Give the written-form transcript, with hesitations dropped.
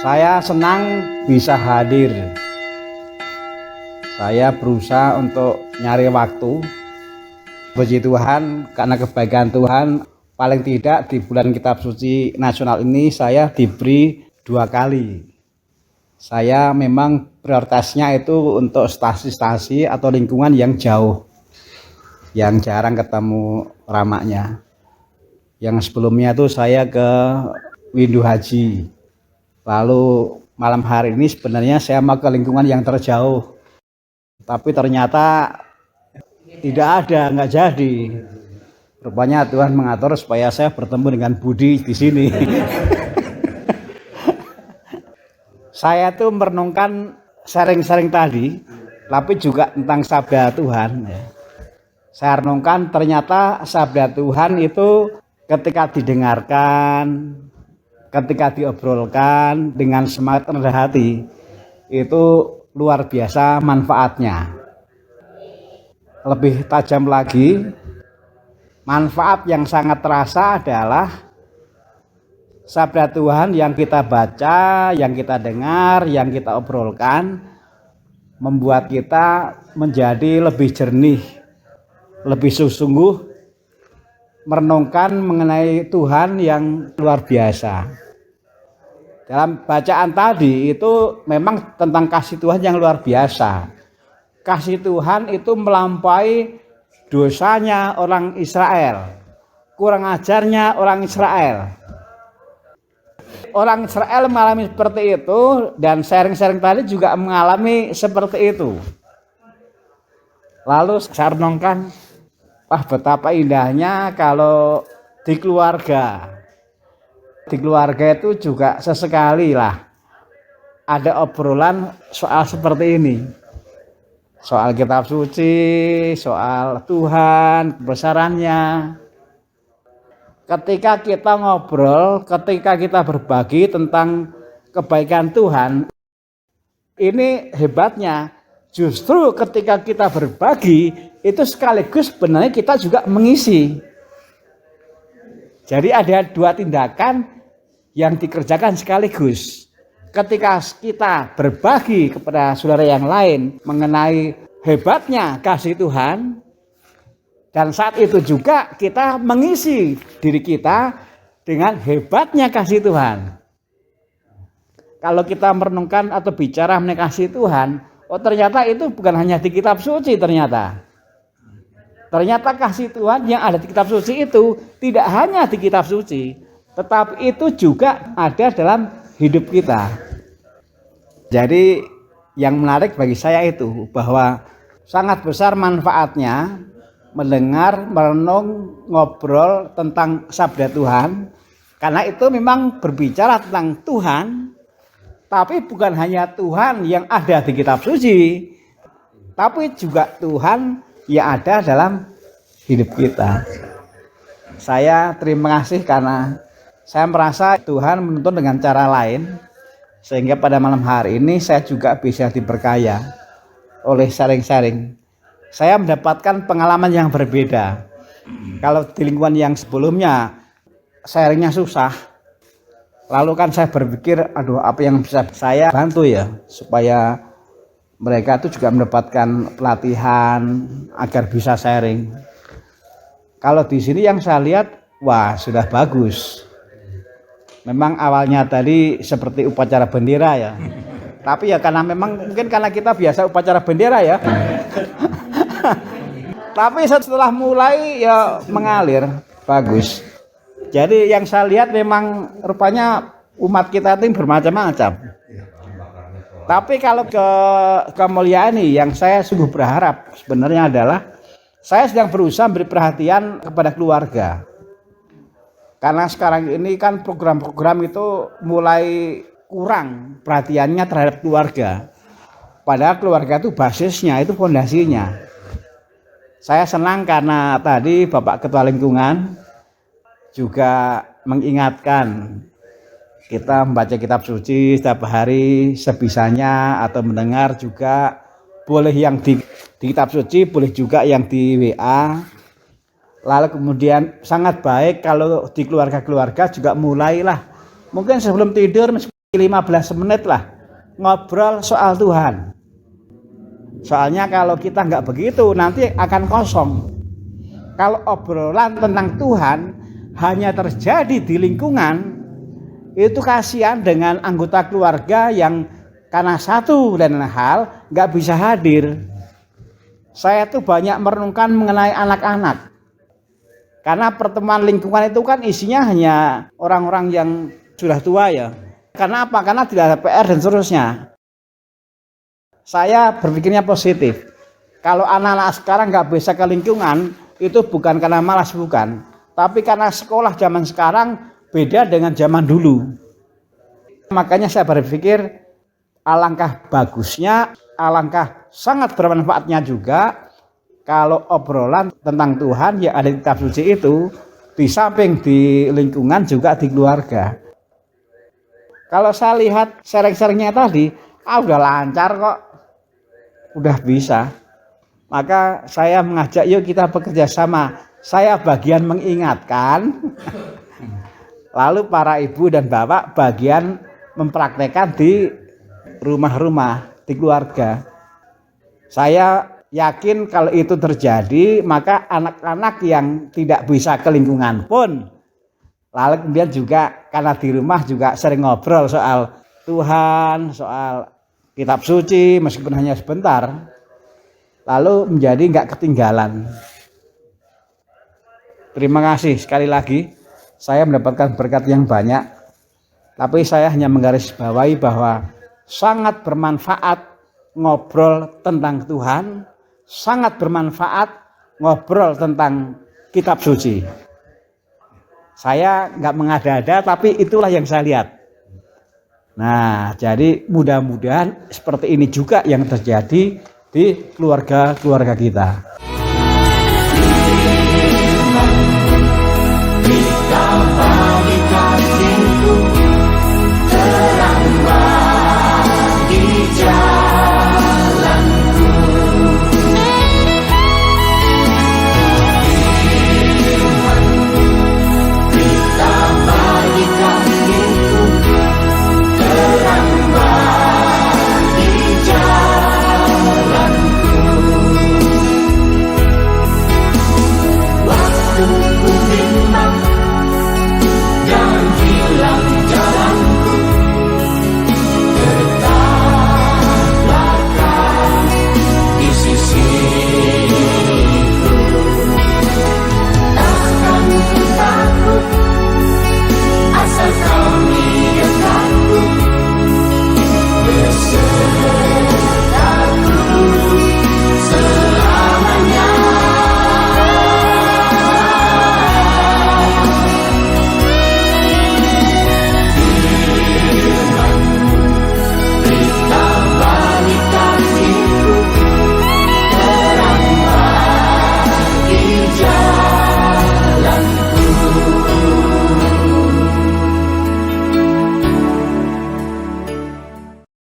Saya senang bisa hadir. Saya berusaha untuk nyari waktu. Puji Tuhan, karena kebaikan Tuhan, paling tidak di bulan Kitab Suci Nasional ini saya diberi 2 kali. Saya memang prioritasnya itu untuk stasi-stasi atau lingkungan yang jauh, yang jarang ketemu ramaknya. Yang sebelumnya itu saya ke Windu Haji. Lalu malam hari ini sebenarnya saya mau ke lingkungan yang terjauh, tapi ternyata tidak ada, nggak jadi. Rupanya Tuhan mengatur supaya saya bertemu dengan Budi di sini. Saya tuh merenungkan sharing-sharing tadi, tapi juga tentang sabda Tuhan. Saya renungkan ternyata sabda Tuhan itu ketika didengarkan, ketika diobrolkan dengan semangat rendah hati, itu luar biasa manfaatnya. Lebih tajam lagi, manfaat yang sangat terasa adalah sabda Tuhan yang kita baca, yang kita dengar, yang kita obrolkan, membuat kita menjadi lebih jernih, lebih sungguh merenungkan mengenai Tuhan yang luar biasa. Dalam bacaan tadi itu memang tentang kasih Tuhan yang luar biasa. Kasih Tuhan itu melampaui dosanya orang Israel, kurang ajarnya orang Israel. Orang Israel mengalami seperti itu, dan sharing-sharing tadi juga mengalami seperti itu. Lalu saya renungkan, wah betapa indahnya kalau di keluarga. Di keluarga itu juga sesekali lah ada obrolan soal seperti ini. Soal kitab suci, soal Tuhan, kebesarannya. Ketika kita ngobrol, ketika kita berbagi tentang kebaikan Tuhan, ini hebatnya. Justru ketika kita berbagi, itu sekaligus sebenarnya kita juga mengisi. Jadi ada 2 tindakan yang dikerjakan sekaligus. Ketika kita berbagi kepada saudara yang lain mengenai hebatnya kasih Tuhan, dan saat itu juga kita mengisi diri kita dengan hebatnya kasih Tuhan. Kalau kita merenungkan atau bicara mengenai kasih Tuhan, oh ternyata itu bukan hanya di kitab suci ternyata. Ternyata kasih Tuhan yang ada di kitab suci itu tidak hanya di kitab suci, tetapi itu juga ada dalam hidup kita. Jadi yang menarik bagi saya itu bahwa sangat besar manfaatnya mendengar, merenung, ngobrol tentang sabda Tuhan. Karena itu memang berbicara tentang Tuhan, tapi bukan hanya Tuhan yang ada di kitab suci, tapi juga Tuhan yang ada dalam hidup kita. Saya terima kasih karena saya merasa Tuhan menuntun dengan cara lain, sehingga pada malam hari ini saya juga bisa diberkaya oleh sharing-sharing. Saya mendapatkan pengalaman yang berbeda. Kalau di lingkungan yang sebelumnya sharingnya susah, lalu kan saya berpikir, aduh apa yang bisa saya bantu ya supaya mereka itu juga mendapatkan pelatihan agar bisa sharing. Kalau di sini yang saya lihat, wah sudah bagus. Memang awalnya tadi seperti upacara bendera ya. Tapi ya karena memang mungkin karena kita biasa upacara bendera ya. Tapi setelah mulai ya mengalir, bagus. Jadi yang saya lihat memang rupanya umat kita itu bermacam-macam. Tapi kalau ke mulia ini yang saya sungguh berharap sebenarnya adalah saya sedang berusaha beri perhatian kepada keluarga. Karena sekarang ini kan program-program itu mulai kurang perhatiannya terhadap keluarga. Padahal keluarga itu basisnya, itu fondasinya. Saya senang karena tadi Bapak Ketua Lingkungan juga mengingatkan kita membaca kitab suci setiap hari sebisanya, atau mendengar juga boleh yang di kitab suci, boleh juga yang di WA. Lalu kemudian sangat baik kalau di keluarga-keluarga juga mulailah mungkin sebelum tidur 15 menit lah ngobrol soal Tuhan. Soalnya kalau kita nggak begitu nanti akan kosong. Kalau obrolan tentang Tuhan hanya terjadi di lingkungan, itu kasihan dengan anggota keluarga yang karena satu dan lain hal nggak bisa hadir. Saya tuh banyak merenungkan mengenai anak-anak. Karena pertemuan lingkungan itu kan isinya hanya orang-orang yang sudah tua ya. Karena apa? Karena tidak ada PR dan seterusnya. Saya berpikirnya positif. Kalau anak-anak sekarang nggak bisa ke lingkungan, itu bukan karena malas, bukan. Tapi karena sekolah zaman sekarang beda dengan zaman dulu. Makanya saya berpikir alangkah bagusnya, alangkah sangat bermanfaatnya juga kalau obrolan tentang Tuhan yang ada di kitab suci itu di samping di lingkungan juga di keluarga. Kalau saya lihat sharing-sharingnya tadi, udah lancar kok, udah bisa. Maka saya mengajak yuk kita bekerja sama. Saya bagian mengingatkan, lalu para ibu dan bapak bagian mempraktekkan di rumah-rumah, di keluarga. Saya yakin kalau itu terjadi, maka anak-anak yang tidak bisa ke lingkungan pun, lalu kemudian juga karena di rumah juga sering ngobrol soal Tuhan, soal kitab suci, meskipun hanya sebentar, lalu menjadi nggak ketinggalan. Terima kasih sekali lagi, saya mendapatkan berkat yang banyak, tapi saya hanya menggarisbawahi bahwa sangat bermanfaat ngobrol tentang Tuhan, sangat bermanfaat ngobrol tentang kitab suci. Saya nggak mengada-ada, tapi itulah yang saya lihat. Nah, jadi mudah-mudahan seperti ini juga yang terjadi di keluarga-keluarga kita.